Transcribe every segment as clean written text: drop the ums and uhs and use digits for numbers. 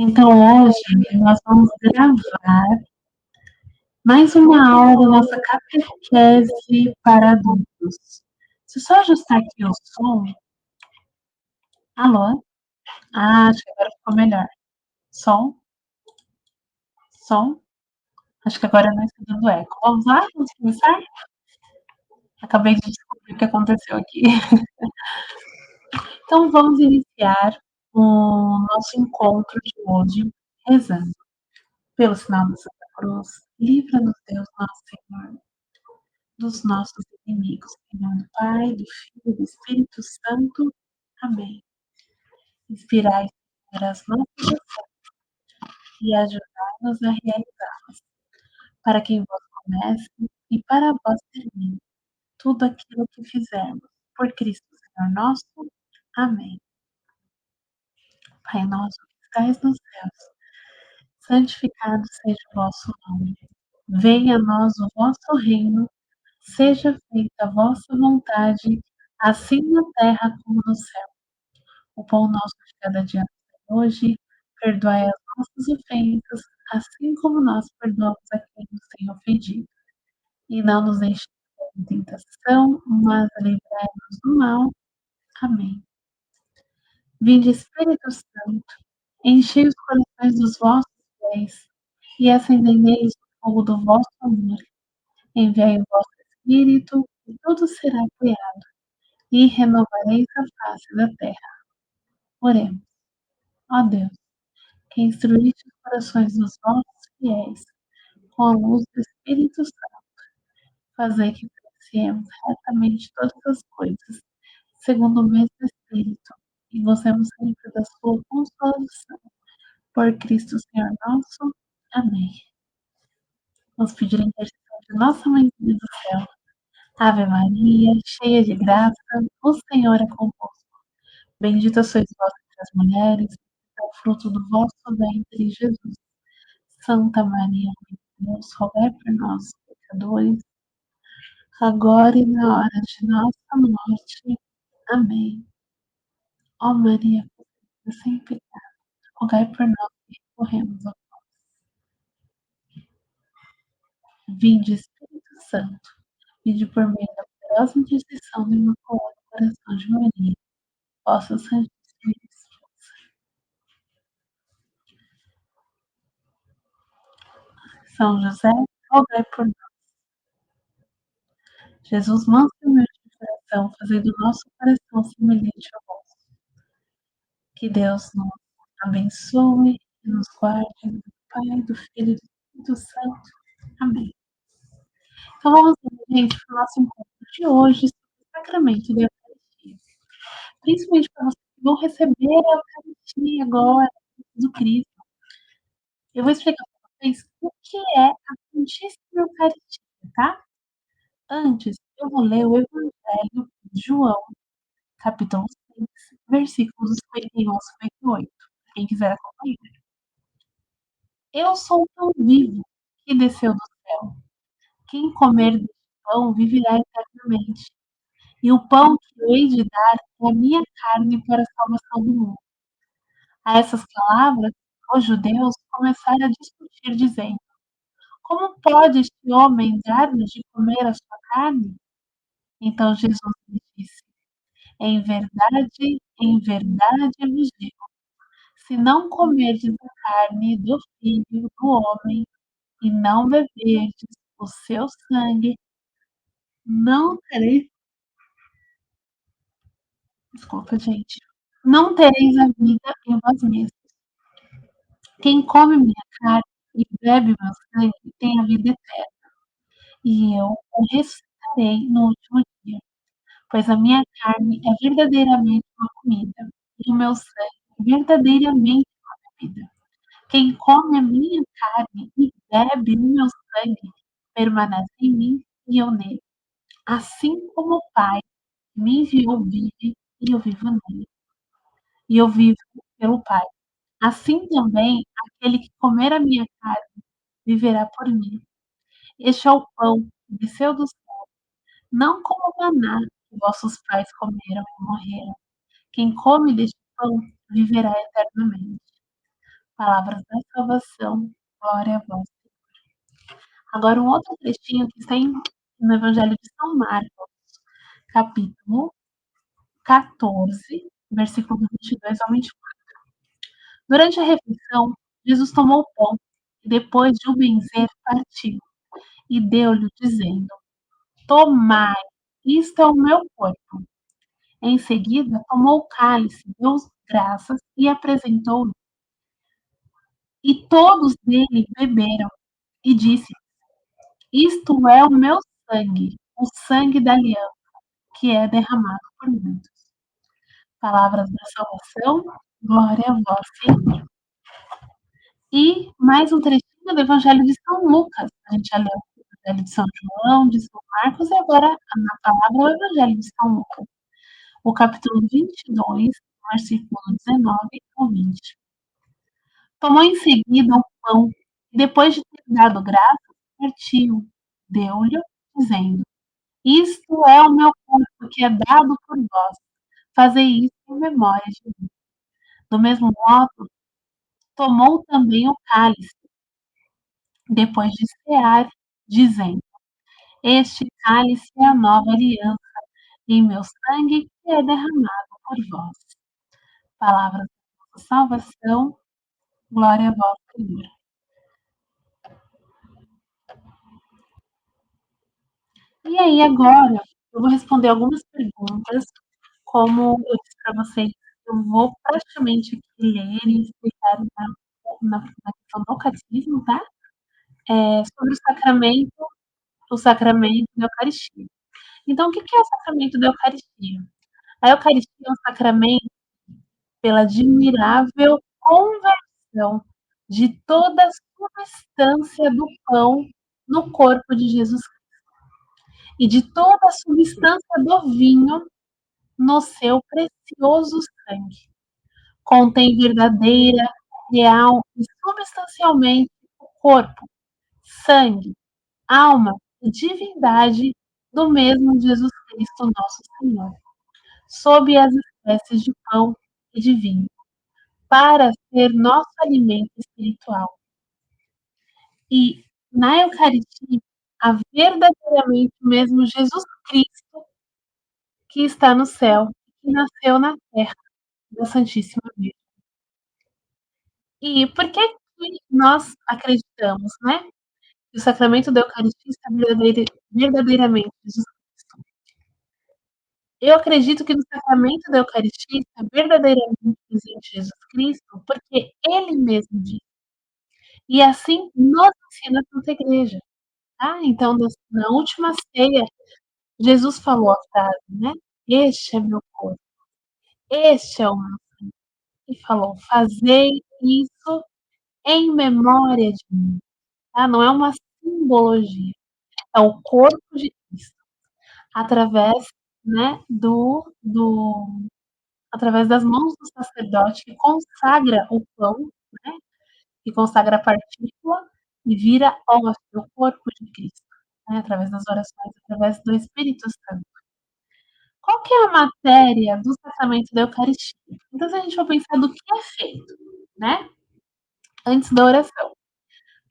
Então, hoje nós vamos gravar mais uma aula da nossa catequese para adultos. Se eu só ajustar aqui o som. Alô? Ah, acho que agora ficou melhor. Som, som. Acho que agora não está dando eco. Vamos lá? Vamos começar? Acabei de descobrir o que aconteceu aqui. Então, vamos iniciar o nosso encontro de hoje rezando. Pelo sinal da Santa Cruz, livra-nos, Deus nosso Senhor, dos nossos inimigos. Em nome do Pai, do Filho e do Espírito Santo. Amém. Inspirai, Senhor, as nossas ações e ajudai-nos a realizá-las, para que em vós comece e para vós termine tudo aquilo que fizermos. Por Cristo, Senhor nosso. Amém. Pai nosso que estais nos céus, santificado seja o vosso nome. Venha a nós o vosso reino. Seja feita a vossa vontade, assim na terra como no céu. O pão nosso de cada dia nos dai hoje, perdoai as nossas ofensas, assim como nós perdoamos a quem nos tem ofendido. E não nos deixeis cair em tentação, mas livrai-nos do mal. Amém. Vinde Espírito Santo, enchei os corações dos vossos fiéis e acendei neles o fogo do vosso amor. Enviai o vosso Espírito e tudo será criado e renovareis a face da terra. Oremos. Ó Deus, que instruíste os corações dos vossos fiéis com a luz do Espírito Santo, fazei que apreciemos retamente todas as coisas, segundo o mesmo Espírito, e gozemos sempre da sua consolação. Por Cristo Senhor nosso. Amém. Vamos pedir a intercessão de nossa Mãezinha do Céu. Ave Maria, cheia de graça, o Senhor é convosco. Bendita sois vós entre as mulheres, é o fruto do vosso ventre, Jesus. Santa Maria, Mãe de Deus, rogai por nós, pecadores, agora e na hora de nossa morte. Amém. Ó Maria, sem pecado, rogai por nós que recorremos ao Vinde, Espírito Santo, vinde por meio da poderosa intercessão do Imaculado Coração de Maria, vossa Santíssima Esposa. São José, rogai por nós. Jesus, manso e humilde de coração, fazei do nosso coração semelhante ao vosso. Que Deus nos abençoe e nos guarde, do Pai, do Filho e do Espírito Santo. Amém. Então vamos lá, gente, para o nosso encontro de hoje sobre o sacramento da Eucaristia. Principalmente para vocês que vão receber a Eucaristia agora, do Cristo. Eu vou explicar para vocês o que é a Santíssima Eucaristia, tá? Antes, eu vou ler o Evangelho de João, capítulo 6, versículos 51 a 58. Quem quiser acompanhar. Eu sou o pão vivo que desceu do céu. Quem comer deste pão viverá eternamente. E o pão que eu hei de dar é a minha carne para a salvação do mundo. A essas palavras, os judeus começaram a discutir, dizendo: Como pode este homem dar-nos de comer a sua carne? Então Jesus lhes disse: em verdade eu vos digo, se não comerdes a carne do Filho do Homem e não beberdes o seu sangue, não tereis, desculpa, gente, não tereis a vida em vós mesmos. Quem come minha carne e bebe meu sangue tem a vida eterna, e eu o ressuscitarei no último dia. Pois a minha carne é verdadeiramente uma comida, e o meu sangue é verdadeiramente uma bebida. Quem come a minha carne e bebe o meu sangue permanece em mim e eu nele. Assim como o Pai me enviou vive e eu vivo nele. E eu vivo pelo Pai. Assim também aquele que comer a minha carne viverá por mim. Este é o pão que desceu do céu, não como o maná que vossos pais comeram e morreram. Quem come deste pão viverá eternamente. Palavras da salvação, glória a vós. Agora um outro trechinho que está no Evangelho de São Marcos, capítulo 14, versículo 22 ao 24. Durante a refeição, Jesus tomou o pão e, depois de o benzer, partiu e deu-lhe, dizendo: Tomai, isto é o meu corpo. Em seguida, tomou o cálice, deu graças e apresentou-lhe. E todos dele beberam. E disse: Isto é o meu sangue, o sangue da aliança, que é derramado por muitos. Palavras da salvação, glória a vós, Senhor. E mais um trechinho do Evangelho de São Lucas. A gente já leu o Evangelho de São João, de São Marcos, e agora, na palavra, o Evangelho de São Lucas. O capítulo 22, versículo 19 ao 20. Tomou em seguida o pão e, depois de ter dado graças, partiu, deu-lhe, dizendo: Isto é o meu corpo que é dado por vós. Fazei isso em memória de mim. Do mesmo modo, tomou também o cálice, depois de cear, dizendo: Este cálice é a nova aliança em meu sangue que é derramado por vós. Palavra da salvação, glória a vós, Senhor. E aí, agora, eu vou responder algumas perguntas. Como eu disse para vocês, eu vou praticamente aqui ler e explicar na questão do catecismo, tá? Sobre o sacramento da Eucaristia. Então, o que é o sacramento da Eucaristia? A Eucaristia é um sacramento pela admirável conversão de toda a substância do pão no corpo de Jesus e de toda a substância do vinho no seu precioso sangue. Contém verdadeira, real e substancialmente o corpo, sangue, alma e divindade do mesmo Jesus Cristo, nosso Senhor, sob as espécies de pão e de vinho, para ser nosso alimento espiritual. E na Eucaristia há verdadeiramente o mesmo Jesus Cristo que está no céu, que nasceu na terra da Santíssima Virgem. E por que que nós acreditamos, né, que o sacramento da Eucaristia está verdadeiramente Jesus Cristo? Eu acredito que no sacramento da Eucaristia está verdadeiramente presente Jesus Cristo, porque ele mesmo disse. E assim nos ensina a Santa Igreja, tá? Então, na última ceia, Jesus falou a frase, né? Este é meu corpo, este é o meu. E falou: Fazei isso em memória de mim. Tá? Não é uma simbologia, é o corpo de Cristo, através, né, através das mãos do sacerdote que consagra o pão, né, que consagra a partícula e vira hóstia, o corpo de Cristo, né, através das orações, através do Espírito Santo. Qual que é a matéria do sacramento da Eucaristia? Então, se a gente for pensar do que é feito, né, antes da oração.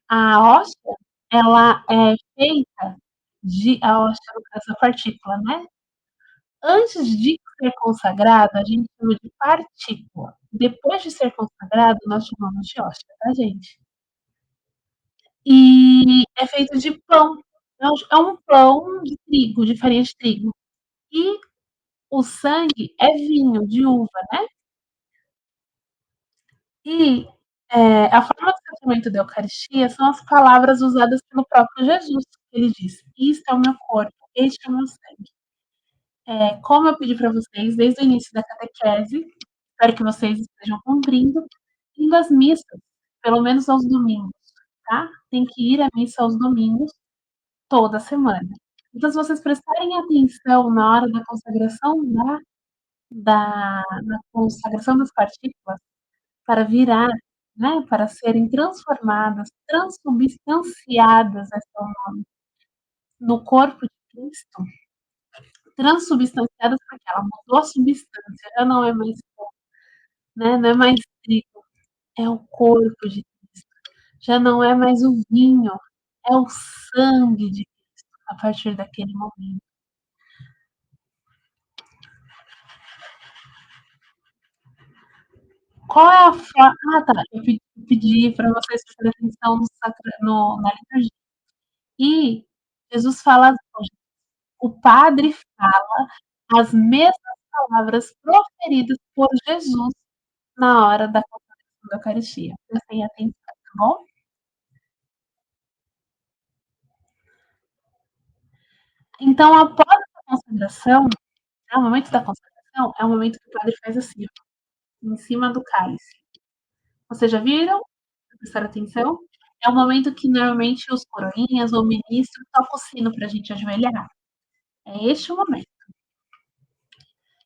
A hóstia, ela é feita a hóstia, no caso, a partícula, né? Antes de ser consagrada, a gente chama de partícula. Depois de ser consagrado, nós chamamos de hóstia, tá, gente? E é feito de pão. É um pão de trigo, de farinha de trigo. E o sangue é vinho de uva, né? E a forma do sacramento da Eucaristia são as palavras usadas pelo próprio Jesus. Ele diz: Isto é o meu corpo, este é o meu sangue. Como eu pedi para vocês desde o início da catequese, espero que vocês estejam cumprindo, indo às missas, pelo menos aos domingos, tá? Tem que ir à missa aos domingos, toda semana. Então, se vocês prestarem atenção na hora da consagração da consagração das partículas, para virar, né, para serem transformadas, transubstanciadas, esse é o nome, no corpo de Cristo, transubstanciadas porque ela mudou a substância, já não é mais, né, não é mais trigo, é o corpo de Cristo, já não é mais o vinho, é o sangue de Cristo, a partir daquele momento. Qual é a forma? Ah, tá. Eu pedi para vocês prestarem atenção no sacra, no, na liturgia. E Jesus fala, o padre fala as mesmas palavras proferidas por Jesus na hora da consagração da Eucaristia. Prestem atenção, tá bom? Então, após a consagração, né, o momento da consagração é o momento que o padre faz assim, ó, em cima do cálice. Vocês já viram? Prestar atenção? É o momento que normalmente os coroinhas ou ministros tocam o sino para a gente ajoelhar. É este o momento.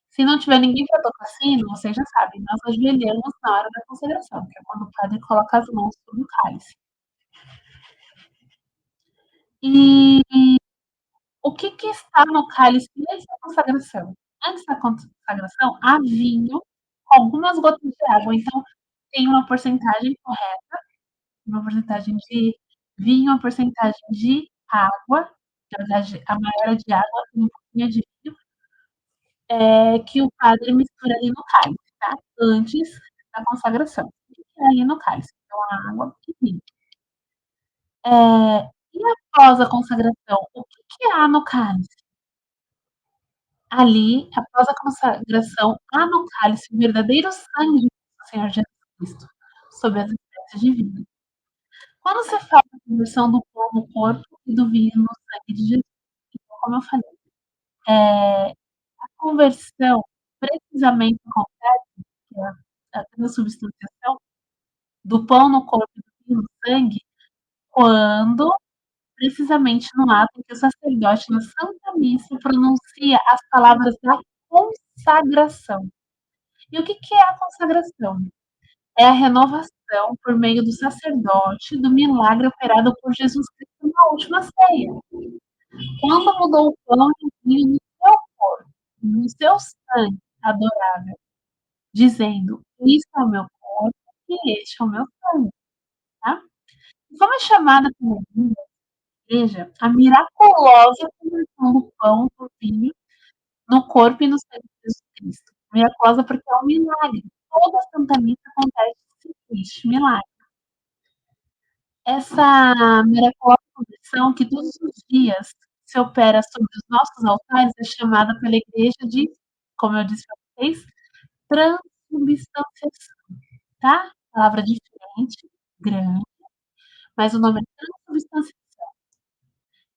Se não tiver ninguém para tocar sino, vocês já sabem, nós ajoelhamos na hora da consagração, que é quando o padre coloca as mãos sobre o cálice. E o que, que está no cálice antes da consagração? Antes da consagração, há vinho com algumas gotas de água. Então, tem uma porcentagem correta, uma porcentagem de vinho, uma porcentagem de água, na verdade, a maior é de água e um pouquinho de vinho, que o padre mistura ali no cálice, tá? Antes da consagração. O que é ali no cálice? Então, a água e vinho. E após a consagração, o que, que há no cálice? Ali, após a consagração, há no cálice o verdadeiro sangue de nosso Senhor Jesus Cristo, sob as espécies de vinho. Quando se fala da conversão do pão no corpo e do vinho no sangue de Jesus, então, como eu falei, a conversão precisamente acontece, que é a transubstanciação do pão no corpo e do vinho no sangue, quando precisamente no ato em que o sacerdote na Santa Missa pronuncia as palavras da consagração. E o que que é a consagração? É a renovação por meio do sacerdote do milagre operado por Jesus Cristo na última ceia. Quando mudou o pão e o vinho no seu corpo, no seu sangue adorável, dizendo: Isto é o meu corpo e este é o meu sangue. Tá? E como é chamada pela igreja a miraculosa conversão do pão, do vinho, no corpo e no sangue de Jesus Cristo. Miraculosa porque é um milagre. Toda a Santa Missa acontece este milagre. Essa miraculosa conversão que todos os dias se opera sobre os nossos altares é chamada pela igreja de, como eu disse para vocês, transubstanciação, tá? Palavra diferente, grande, mas o nome é transubstanciação.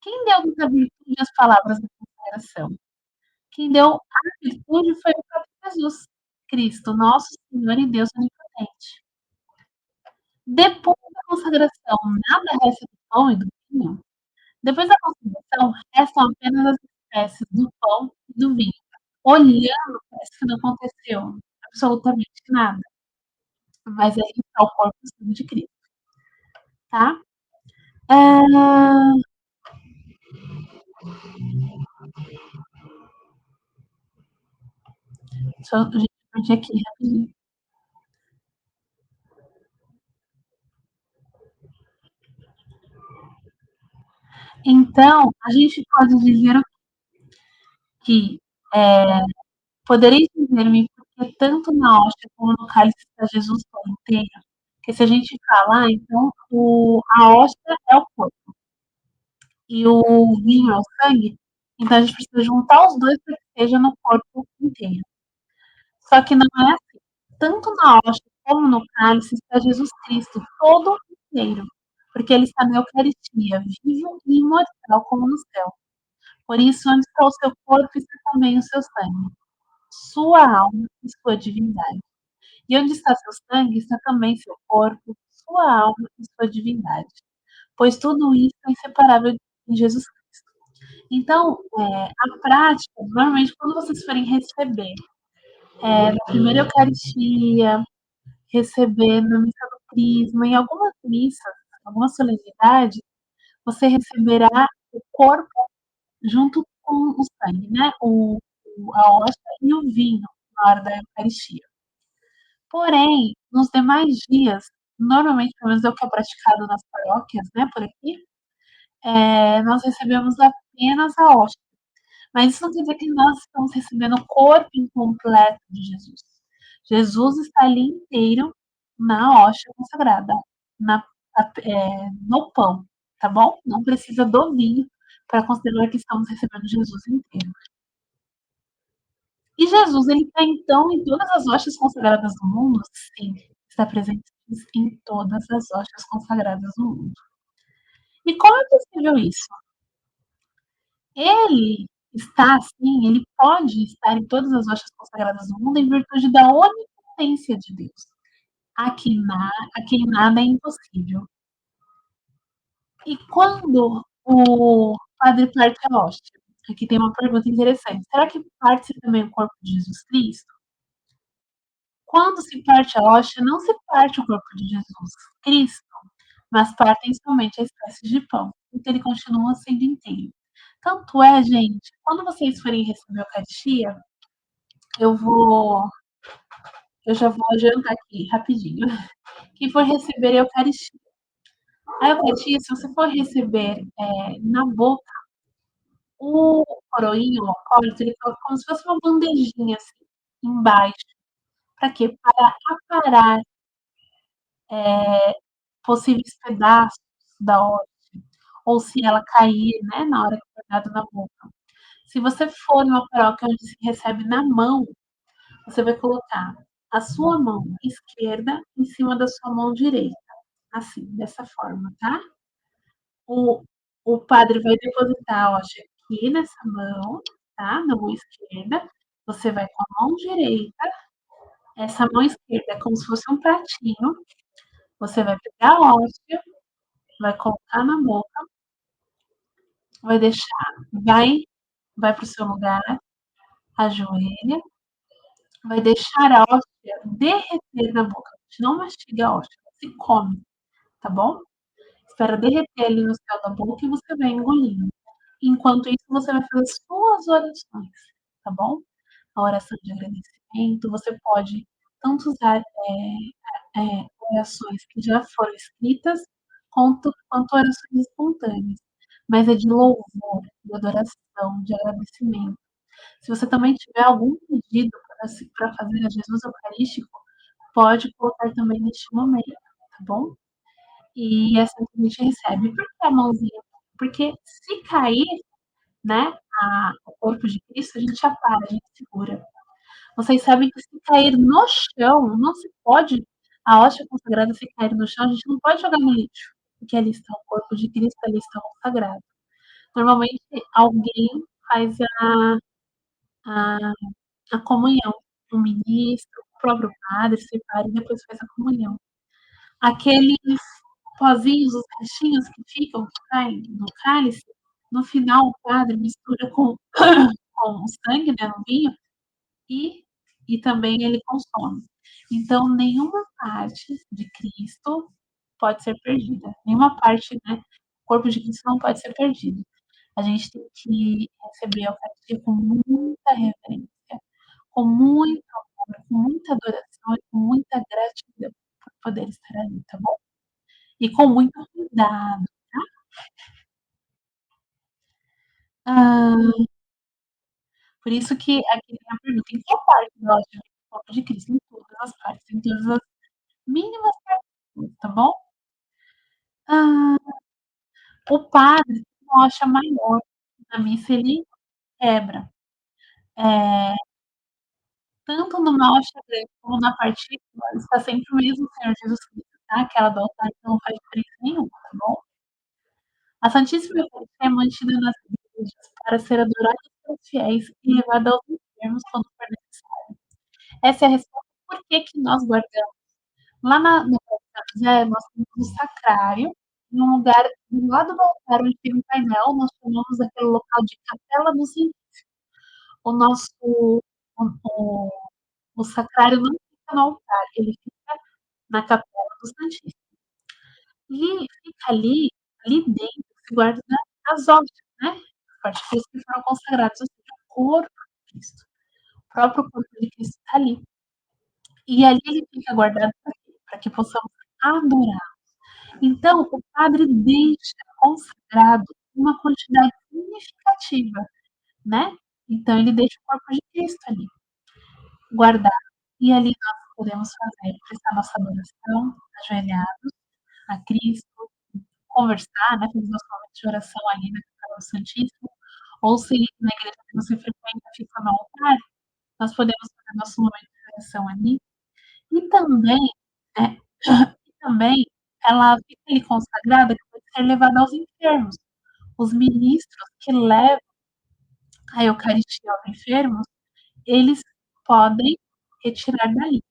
Quem deu muita virtude às palavras da consagração? Quem deu a virtude foi o próprio Jesus Cristo, nosso Senhor e Deus onipotente. Depois da consagração, nada resta do pão e do vinho. Depois da consagração, restam apenas as espécies do pão e do vinho. Olhando, parece que não aconteceu absolutamente nada, mas aí está o corpo e o sangue de Cristo, tá? Ah, deixa eu, gente, perdi aqui rapidinho. Então, a gente pode dizer que podereis dizer-me por que tanto na hóstia como no cálice está Jesus pão inteiro? Porque se a gente falar, então a hóstia é o corpo e o vinho é o sangue, então a gente precisa juntar os dois para que seja no corpo inteiro. Só que não é assim. Tanto na hóstia como no cálice está Jesus Cristo todo inteiro, porque ele está na Eucaristia, vivo e imortal como no céu. Por isso, onde está o seu corpo, está também o seu sangue, sua alma e sua divindade. E onde está seu sangue, está também seu corpo, sua alma e sua divindade. Pois tudo isso é inseparável em Jesus Cristo. Então, a prática, normalmente, quando vocês forem receber na primeira Eucaristia, receber na missa do Crisma, em algumas missas, algumas solenidades, você receberá o corpo junto com o sangue, né? A hóstia e o vinho na hora da Eucaristia. Porém, nos demais dias, normalmente, pelo menos é o que é praticado nas paróquias, né, por aqui, nós recebemos apenas a hóstia. Mas isso não quer dizer que nós estamos recebendo o corpo incompleto de Jesus. Jesus está ali inteiro na hóstia consagrada, na, no pão, tá bom? Não precisa do vinho para considerar que estamos recebendo Jesus inteiro. E Jesus, ele está então em todas as hóstias consagradas do mundo? Sim, está presente em todas as hóstias consagradas do mundo. E como é possível isso? Ele está assim, ele pode estar em todas as hóstias consagradas do mundo em virtude da onipotência de Deus. A quem nada é impossível. E quando o padre parte a hóstia? Aqui tem uma pergunta interessante. Será que parte também o corpo de Jesus Cristo? Quando se parte a hóstia, não se parte o corpo de Jesus Cristo, mas partem somente a espécie de pão, porque ele continua sendo inteiro. Tanto é, gente, quando vocês forem receber a Eucaristia, eu vou, eu já vou adiantar aqui rapidinho. Quem for receber a Eucaristia, se você for receber na boca, o coroinho, o acólito, ele coloca como se fosse uma bandejinha assim, embaixo. Para quê? Para aparar possíveis pedaços da hóstia, ou se ela cair, né, na hora que for dado na boca. Se você for em uma paróquia onde se recebe na mão, você vai colocar a sua mão esquerda em cima da sua mão direita, assim, dessa forma, tá? O, o padre vai depositar a hóstia aqui nessa mão, tá? Na mão esquerda. Você vai com a mão direita, essa mão esquerda é como se fosse um pratinho. Você vai pegar a hóstia, vai colocar na boca, vai deixar, vai para o seu lugar, ajoelha, vai deixar a hóstia derreter na boca. A gente não mastiga a hóstia, se come, tá bom? Espera derreter ali no céu da boca e você vai engolindo. Enquanto isso, você vai fazer suas orações, tá bom? A oração de agradecimento, você pode tanto usar orações que já foram escritas, quanto orações espontâneas. Mas é de louvor, de adoração, de agradecimento. Se você também tiver algum pedido para fazer a Jesus Eucarístico, pode colocar também neste momento, tá bom? E assim a gente recebe. Por que a mãozinha? Porque se cair, né, o corpo de Cristo, a gente apara, a gente segura. Vocês sabem que se cair no chão, não se pode, a hóstia consagrada, se cair no chão, a gente não pode jogar no lixo, porque ali está o corpo de Cristo, ali está consagrado. Normalmente, alguém faz a, a comunhão, o ministro, o próprio padre separa e depois faz a comunhão. Aqueles pozinhos, os restinhos que ficam, que caem no cálice, no final o padre mistura com o sangue, né, no vinho, e, e também ele consome. Então, nenhuma parte de Cristo pode ser perdida. Nenhuma parte, né? O corpo de Cristo não pode ser perdido. A gente tem que receber a Eucaristia com muita reverência, com muito amor, com muita adoração e com muita gratidão por poder estar ali, tá bom? E com muito cuidado. Ah, por isso que aqui tem a pergunta: em qual parte nós do corpo de Cristo? Em todas as partes, em todas as mínimas partículas, tá bom? Ah, o padre tem uma hoxa maior, na missa ele quebra. É, tanto numa hoxa grande como na partícula, está sempre o mesmo Senhor Jesus Cristo, tá? Aquela do altar que não faz diferença nenhuma, tá bom? A Santíssima Eucaristia é mantida nas igrejas para ser adorada pelos fiéis e levada aos enfermos quando for necessário. Essa é a resposta por que que nós guardamos. Lá no São José, nós temos um sacrário, em um lugar do lado do altar onde tem um painel, nós chamamos aquele local de capela do Santíssimo. O nosso o, o sacrário não fica no altar, ele fica na capela do Santíssimo. E fica ali dentro se guarda as hóstias, né? As partículas que foram consagradas, ou seja, o corpo de Cristo. O próprio corpo de Cristo está ali. E ali ele fica guardado para quê? Para que possamos adorar. Então, o padre deixa consagrado uma quantidade significativa, né. Então ele deixa o corpo de Cristo ali, guardado. E ali nós podemos fazer, prestar nossa adoração, ajoelhados a Cristo, conversar, né, fazer nosso momento de oração ali na Capela do Santíssimo, ou se na igreja que você frequenta fica no altar, nós podemos fazer nosso momento de oração ali. E também, né, e também ela fica ali consagrada que pode ser levada aos enfermos. Os ministros que levam a Eucaristia aos enfermos, eles podem retirar dali.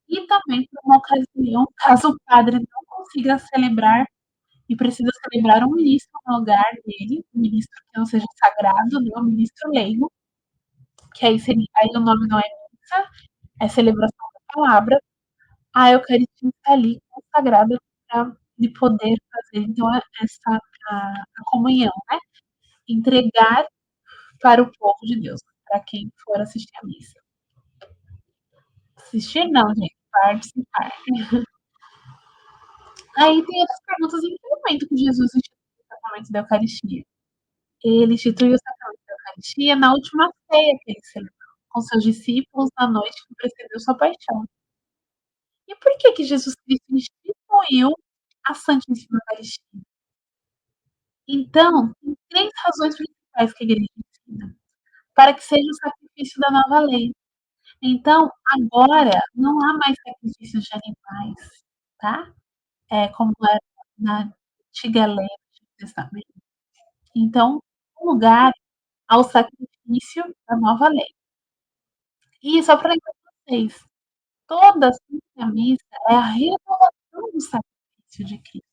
E também por uma ocasião, caso o padre não consiga celebrar e precisa celebrar um ministro no lugar dele, um ministro que não seja sagrado, né, um ministro leigo, que aí seria, aí o nome não é missa, é celebração da palavra, a Eucaristia está ali consagrada para ele poder fazer então essa a comunhão, né, entregar para o povo de Deus, para quem for assistir à missa. Assistir não, gente, participar. Aí tem outras perguntas em que momento que Jesus instituiu o sacramento da Eucaristia. Ele instituiu o sacramento da Eucaristia na última ceia que ele celebrou com seus discípulos na noite que precedeu sua paixão. E por que que Jesus Cristo instituiu a Santíssima Eucaristia? Então, tem 3 razões principais que a igreja ensina. Para que seja o sacrifício da nova lei. Então, agora não há mais sacrifícios de animais, tá? Como era na antiga lei do Antigo Testamento. Então, o lugar ao sacrifício da nova lei. E só para lembrar vocês, toda a Santa Missa é a renovação do sacrifício de Cristo,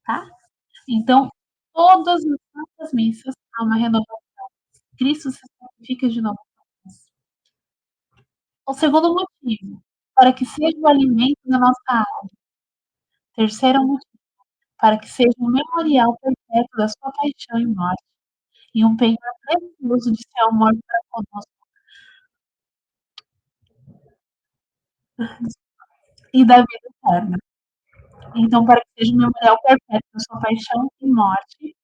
tá? Então, todas as santas missas há uma renovação. Cristo se sacrifica de novo por nós. O segundo motivo, para que seja o alimento da nossa alma. Terceiro motivo, para que seja um memorial perpétuo da sua paixão e morte, e um penhor precioso de seu amor para conosco e da vida eterna. Então, para que seja um memorial perpétuo da sua paixão e morte,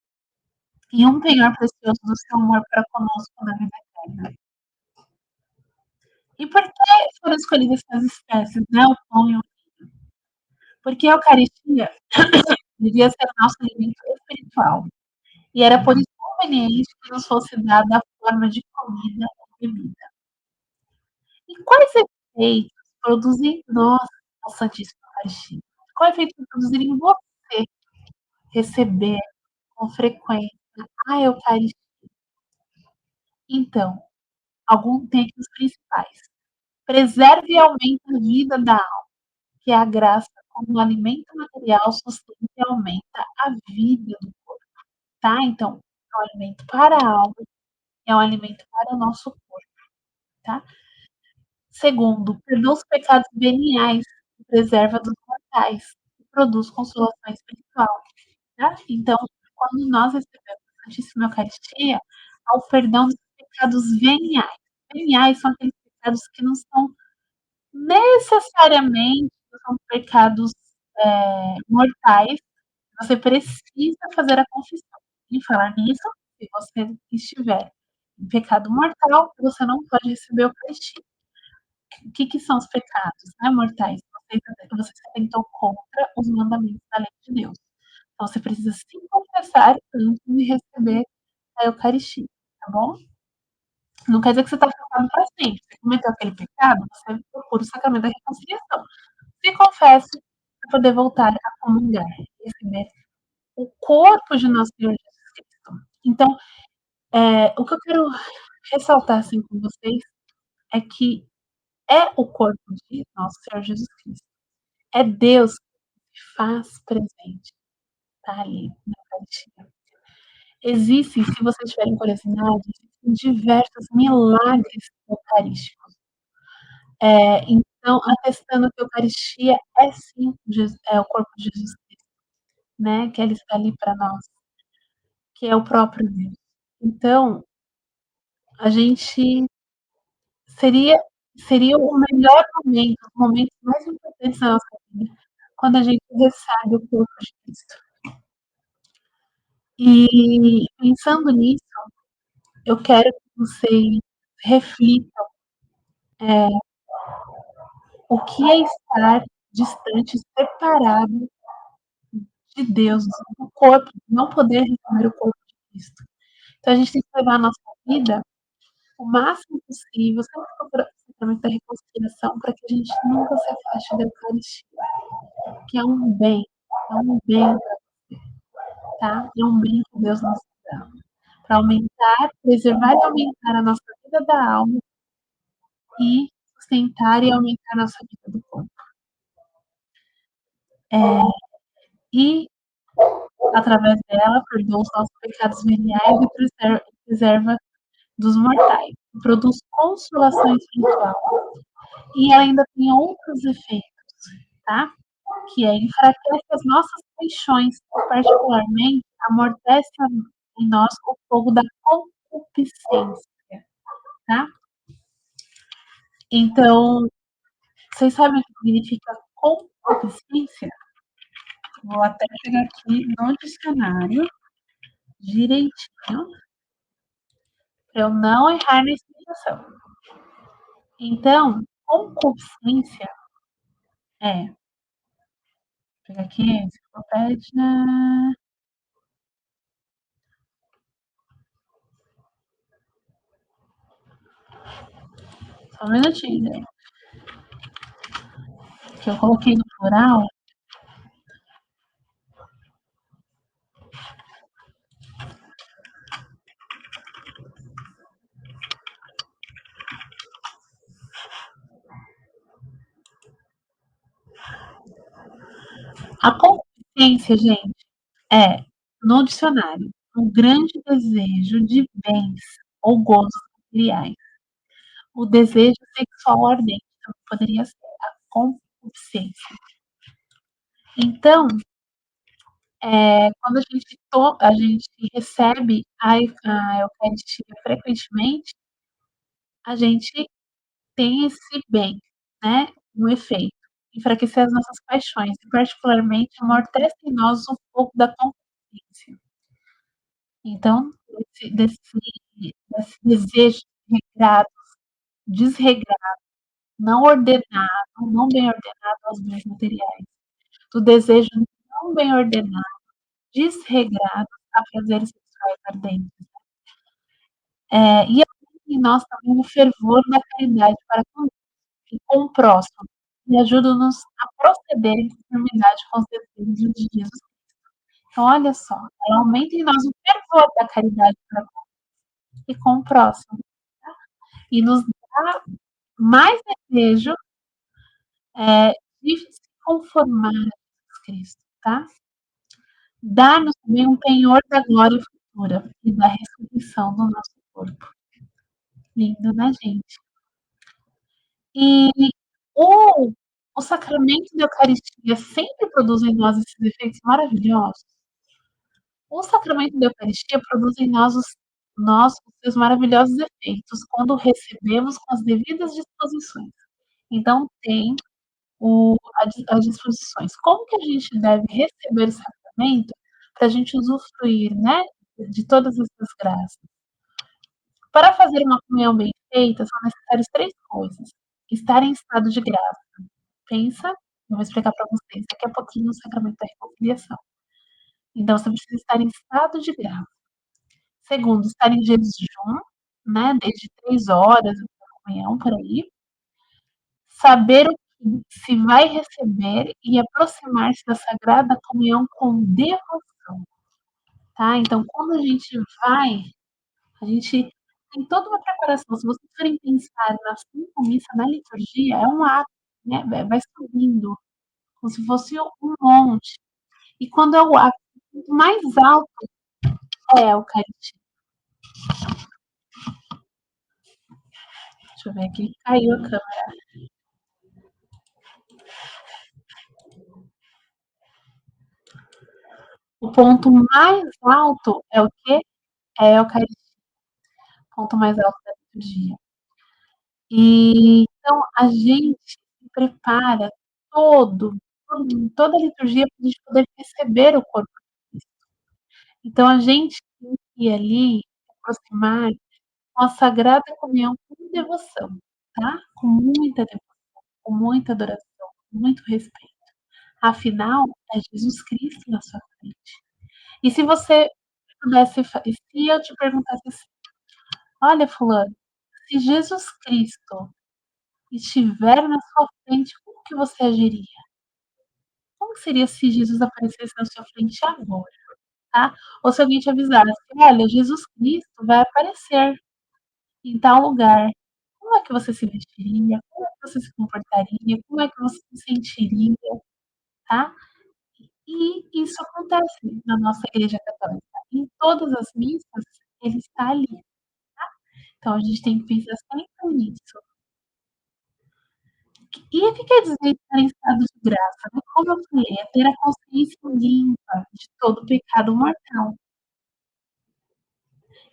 e um penhor precioso do seu amor para conosco na vida eterna. E por que foram escolhidas essas espécies, né, o pão e o vinho? Porque a Eucaristia devia ser o nosso alimento espiritual, e era por isso conveniente que nos fosse dada a forma de comida ou bebida. E quais efeitos produz em nós a Santíssima Eucaristia? Qual efeito vai produzir em você receber com frequência a Eucaristia? Então, tem aqui os principais. Preserve e aumente a vida da alma, que é a graça como alimento material sustenta e aumenta a vida do corpo, tá? Então, é um alimento para a alma, é um alimento para o nosso corpo, tá? Segundo, perdoa os pecados veniais e preserva dos mortais, e produz consolação espiritual, tá? Então, quando nós recebemos a Santíssima Eucaristia, há o perdão dos pecados veniais. Veniais são aqueles pecados que não são necessariamente são pecados, mortais, você precisa fazer a confissão. E falar nisso, se você estiver em pecado mortal, você não pode receber a Eucaristia. O que que são os pecados, né, mortais? Você se atentou contra os mandamentos da lei de Deus. Então você precisa se confessar antes de receber a Eucaristia, tá bom? Não quer dizer que você está pecado para sempre. Você cometeu aquele pecado, você procura o sacramento da reconciliação. Se confesse para poder voltar a comungar, receber o corpo de nosso Senhor Jesus Cristo. Então, o que eu quero ressaltar assim com vocês é que é o corpo de nosso Senhor Jesus Cristo. É Deus que faz presente, tá ali na Eucaristia. Existem, se vocês tiverem curiosidade, existem diversos milagres eucarísticos. Então, atestando que a Eucaristia é sim é o corpo de Jesus Cristo, né, que ele está ali para nós, que é o próprio Deus. Então, a gente seria Seria o melhor momento, os momentos mais importantes da nossa vida, quando a gente recebe o corpo de Cristo. E pensando nisso, eu quero que vocês reflitam o que é estar distante, separado de Deus, do corpo, não poder receber o corpo de Cristo. Então a gente tem que levar a nossa vida o máximo possível, sempre procurar o sacramento da reconciliação, para que a gente nunca se afaste da Eucaristia, que é um bem, tá? É um bem que Deus nos dá. Para aumentar, preservar e aumentar a nossa vida da alma e sustentar e aumentar a nossa vida do corpo. E, através dela, perdoa os nossos pecados veniais e preserva dos mortais. Produz consolação espiritual. E ela ainda tem outros efeitos, tá? Que é enfraquece as nossas paixões, e particularmente amortece em nós o fogo da concupiscência, tá? Então, vocês sabem o que significa concupiscência? Vou até pegar aqui no dicionário direitinho, para eu não errar na explicação. Então, concupiscência é, vou pegar aqui a enciclopédia, só um minutinho, né? Que eu coloquei no plural. A concupiscência, gente, é, no dicionário, um grande desejo de bens ou gozos materiais. O desejo sexual ardente também poderia ser a concupiscência. Então, quando a gente recebe a Eucaristia frequentemente, a gente tem esse bem, né, um efeito, enfraquecer as nossas paixões e particularmente amortece em nós o fogo da concupiscência. Então, desse desejo regrado, desregrado, não ordenado, não bem ordenado aos bens materiais, do desejo não bem ordenado, desregrado a prazeres sexuais ardentes. E em nós também o fervor da caridade para com o próximo, e ajuda-nos a proceder em conformidade com os desígnios de Jesus. Então, olha só, ela aumenta em nós o fervor da caridade para e com o próximo, e nos dá mais desejo de se conformar a Jesus Cristo, tá? Dá-nos também um penhor da glória futura e da ressurreição do nosso corpo. Lindo, né, gente? E o, o sacramento da Eucaristia sempre produz em nós esses efeitos maravilhosos. O sacramento da Eucaristia produz em nós os seus maravilhosos efeitos quando recebemos com as devidas disposições. Então, tem as disposições. Como que a gente deve receber o sacramento para a gente usufruir, né, de todas essas graças? Para fazer uma comunhão bem feita, são necessárias três coisas. Estar em estado de graça. Pensa, eu vou explicar para vocês daqui a pouquinho o sacramento da reconciliação. Então, você precisa estar em estado de graça. Segundo, estar em jejum, né, desde 3 horas da comunhão, por aí. Saber o que se vai receber e aproximar-se da Sagrada Comunhão com devoção, tá? Então, quando a gente vai, a gente tem toda uma preparação. Se vocês forem pensar na Santa Missa, na liturgia, é um ato, né? Vai subindo, como se fosse um monte. E quando é o ato mais alto, é a Eucaristia. Deixa eu ver aqui, caiu a câmera. O ponto mais alto é o quê? É a Eucaristia. O ponto mais alto da liturgia. E então a gente se prepara todo, toda a liturgia para a gente poder receber o corpo de Cristo. Então a gente tem que ir ali, se aproximar com a Sagrada Comunhão com devoção, tá? Com muita devoção, com muita adoração, com muito respeito. Afinal, é Jesus Cristo na sua frente. E se você pudesse, e se eu te perguntasse assim, olha, fulano, se Jesus Cristo estiver na sua frente, como que você agiria? Como seria se Jesus aparecesse na sua frente agora, tá? Ou se alguém te avisasse, olha, Jesus Cristo vai aparecer em tal lugar. Como é que você se vestiria? Como é que você se comportaria? Como é que você se sentiria, tá? E isso acontece na nossa igreja católica. Em todas as missas, ele está ali. Então a gente tem que pensar sempre nisso. E o que quer dizer estar em estado de graça? Né? Como eu falei, é ter a consciência limpa de todo pecado mortal.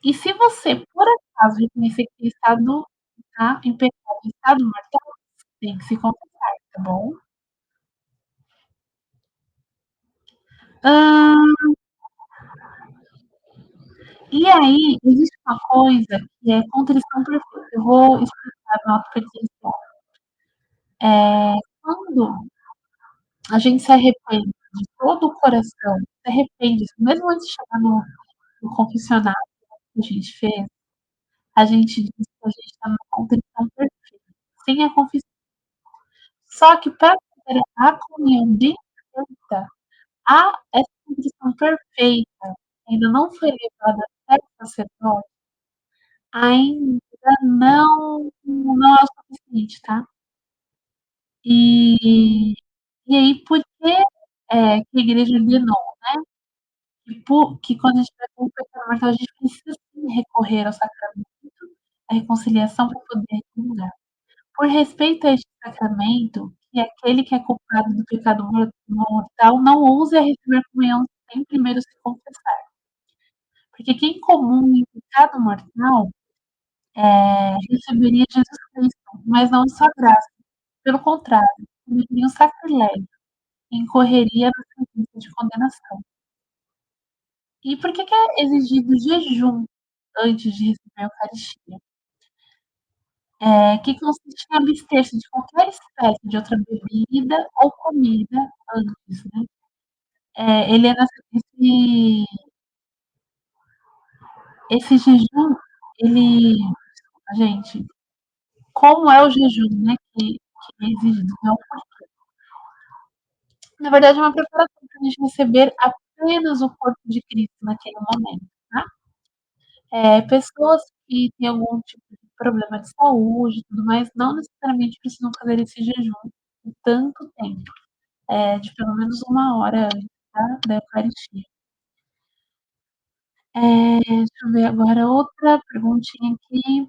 E se você, por acaso, reconhecer que tem estado, tá, em pecado, em estado mortal, tem que se confessar, tá bom? Hã, e aí, existe uma coisa que é contrição perfeita. Eu vou explicar no ato penitencial. Quando a gente se arrepende de todo o coração, se arrepende, mesmo antes de chegar no confessionário que a gente fez, a gente diz que a gente está numa contrição perfeita, sem a confissão. Só que para ter a comunhão bem feita, essa contrição perfeita ainda não foi levada até o sacerdote, ainda não é o suficiente, tá. E e aí por que, que a igreja ordenou que quando a gente vai com o pecado mortal, a gente precisa sim recorrer ao sacramento da reconciliação para poder comungar. Por respeito a este sacramento, que aquele que é culpado do pecado mortal não ouse a receber comunhão sem primeiro se confessar. Porque quem comunga em pecado mortal, receberia Jesus Cristo, mas não a sua graça. Pelo contrário, cometeria um sacrilégio e incorreria na sentença de condenação. E por que que é exigido jejum antes de receber a Eucaristia? Que consiste em abster-se de qualquer espécie de outra bebida ou comida antes, né. Ele é esse jejum, ele gente, como é o jejum, né, que é exigido, não, na verdade é uma preparação para a gente receber apenas o corpo de Cristo naquele momento, tá. Pessoas que têm algum tipo de problema de saúde e tudo mais, não necessariamente precisam fazer esse jejum por tanto tempo, de pelo menos 1 hora antes, tá, da Eucaristia. Deixa eu ver agora outra perguntinha aqui.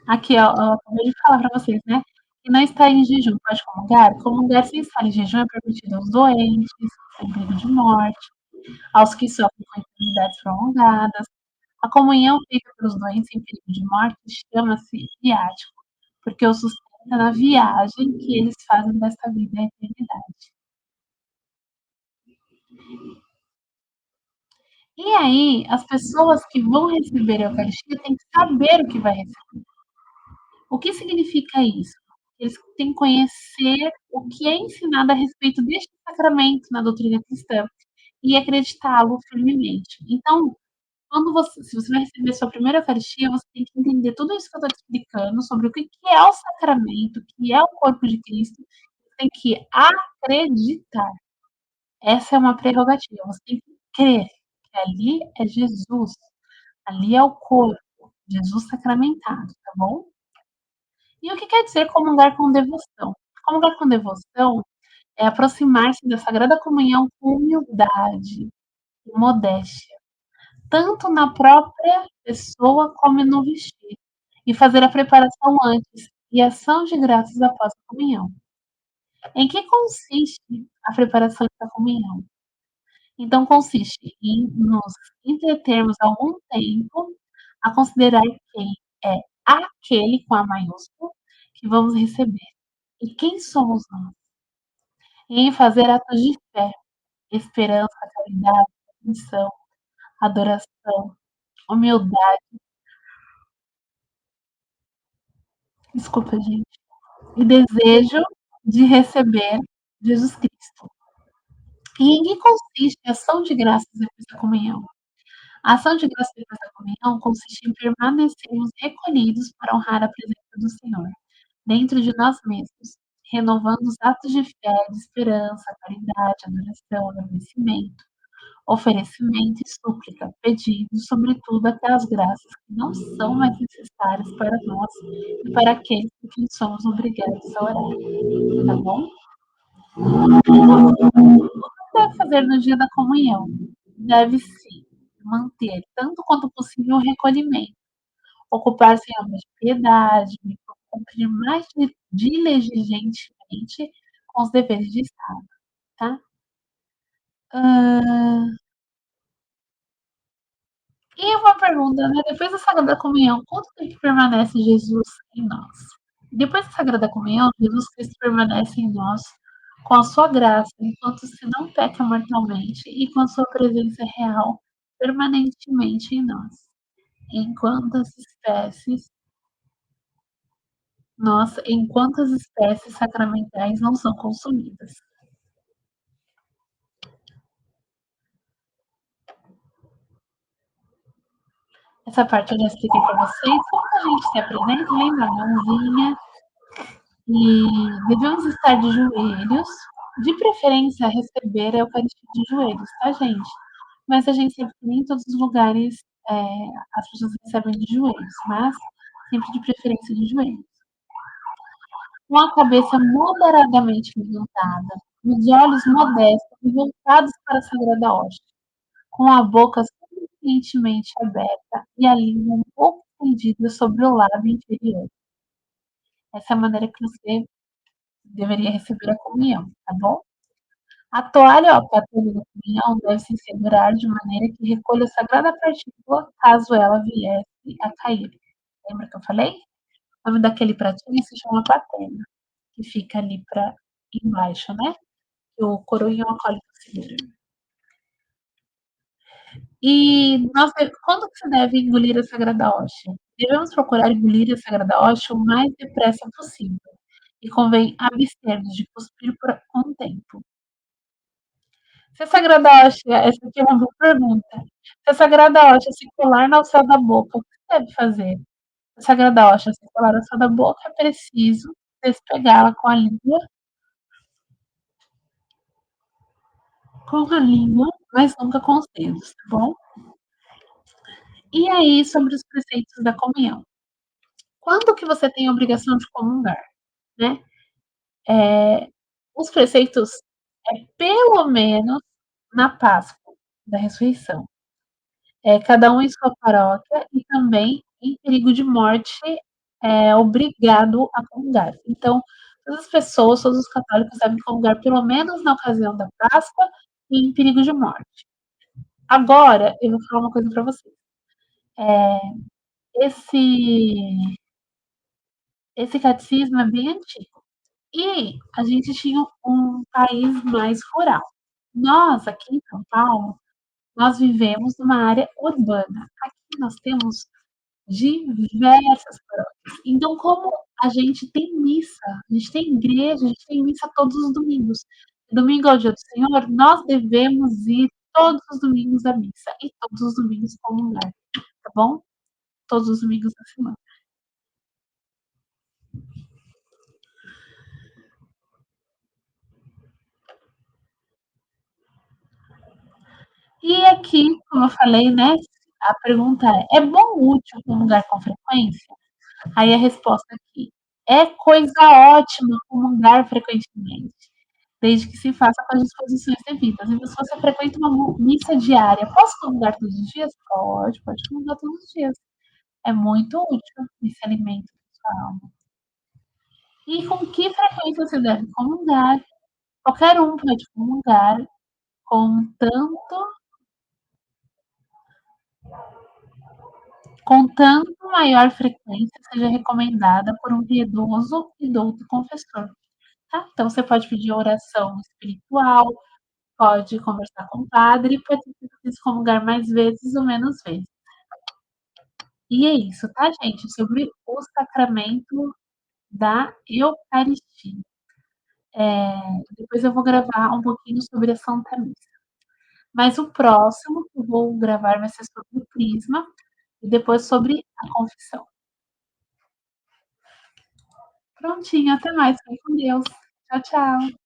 Aqui, ó, eu acabei de falar para vocês, né, que não está em jejum pode comungar? Comungar sem estar em jejum é permitido aos doentes, em perigo de morte, aos que sofrem com enfermidades prolongadas. A comunhão feita pelos doentes em perigo de morte chama-se viático, porque o sustenta na viagem que eles fazem desta vida à eternidade. E aí, as pessoas que vão receber a Eucaristia têm que saber o que vai receber. O que significa isso? Eles têm que conhecer o que é ensinado a respeito deste sacramento na doutrina cristã e acreditá-lo firmemente. Então, se você vai receber sua primeira Eucaristia, você tem que entender tudo isso que eu estou te explicando sobre o que é o sacramento, o que é o corpo de Cristo, você tem que acreditar. Essa é uma prerrogativa, você tem que crer que ali é Jesus, ali é o corpo, Jesus sacramentado, tá bom? E o que quer dizer comungar com devoção? Comungar com devoção é aproximar-se da Sagrada Comunhão com humildade e modéstia, tanto na própria pessoa como no vestir, e fazer a preparação antes e ação de graças após a comunhão. Em que consiste a preparação da comunhão? Então consiste em nos entretermos algum tempo a considerar quem é aquele com A maiúsculo que vamos receber e quem somos nós, e em fazer atos de fé, esperança, caridade, missão, adoração, humildade, desculpa, gente, e desejo de receber Jesus Cristo. E em que consiste a ação de graças depois da comunhão? A ação de graças depois da comunhão consiste em permanecermos recolhidos para honrar a presença do Senhor, dentro de nós mesmos, renovando os atos de fé, de esperança, caridade, adoração, agradecimento, oferecimento e súplica, pedindo, sobretudo, aquelas graças que não são mais necessárias para nós e para aqueles por quem somos obrigados a orar, tá bom? Deve fazer no dia da comunhão? Deve-se manter, tanto quanto possível, o recolhimento, ocupar-se em obras de piedade, cumprir mais diligentemente com os deveres de Estado, tá? Ah, e uma pergunta, né? Depois da Sagrada Comunhão, quanto tempo permanece Jesus em nós? Depois da Sagrada Comunhão, Jesus Cristo permanece em nós com a sua graça, enquanto se não peca mortalmente, e com a sua presença real permanentemente em nós. Enquanto as espécies, enquanto as espécies sacramentais não são consumidas. Essa parte eu já expliquei para vocês. Como a gente se apresenta, lembra? Mãozinha. E devemos estar de joelhos, de preferência receber a Eucaristia de joelhos, tá, gente? Mas a gente sabe que nem em todos os lugares as pessoas recebem de joelhos, mas sempre de preferência de joelhos. Com a cabeça moderadamente levantada, os olhos modestos e voltados para a Sagrada Hóstia, com a boca suficientemente aberta e a língua um pouco estendida sobre o lábio inferior. Essa é a maneira que você deveria receber a comunhão, tá bom? A toalha ou a patena da comunhão deve se segurar de maneira que recolha a sagrada partícula caso ela viesse a cair. Lembra que eu falei? O nome daquele pratinho se chama patena, que fica ali para embaixo, né? Que o coroinha alcoólico segura. E quando que você deve engolir a Sagrada Hóstia? Devemos procurar engolir a Sagrada Hóstia o mais depressa possível. E convém abster-nos de cuspir com o tempo. Se a Sagrada Hóstia, essa aqui é uma boa pergunta. Se a Sagrada Hóstia se colar no céu da boca, o que deve fazer? Se a Sagrada Hóstia se colar no céu da boca, é preciso despegá-la com a língua, mas nunca com os dedos, tá bom? E aí, sobre os preceitos da comunhão. Quando que você tem a obrigação de comungar, né? Os preceitos é pelo menos na Páscoa da ressurreição. Cada um em sua paróquia e também em perigo de morte é obrigado a comungar. Então, todas as pessoas, todos os católicos devem comungar pelo menos na ocasião da Páscoa e em perigo de morte. Agora, eu vou falar uma coisa para vocês. Esse, esse catecismo é bem antigo. E a gente tinha um país mais rural. Nós, aqui em São Paulo, nós vivemos numa área urbana. Aqui nós temos diversas paróquias. Então, como a gente tem missa, a gente tem igreja, a gente tem missa todos os domingos. Domingo é o dia do Senhor, nós devemos ir todos os domingos à missa e todos os domingos comungar, tá bom? Todos os domingos da semana. E aqui, como eu falei, né? A pergunta é bom ou útil comungar com frequência? Aí a resposta aqui é coisa ótima comungar frequentemente, desde que se faça com as disposições devidas. Então, se você frequenta uma missa diária, posso comungar todos os dias? Pode comungar todos os dias. É muito útil esse alimento para sua alma. E com que frequência você deve comungar? Qualquer um pode comungar, contanto contanto maior frequência seja recomendada por um piedoso e douto confessor, tá. Então você pode pedir oração espiritual, pode conversar com o padre, pode excomungar mais vezes ou menos vezes. E é isso, tá, gente, sobre o sacramento da Eucaristia. Depois eu vou gravar um pouquinho sobre a Santa Missa. Mas o próximo que eu vou gravar vai ser sobre o Crisma e depois sobre a confissão. Prontinho, até mais, fique com Deus. Tchau, tchau.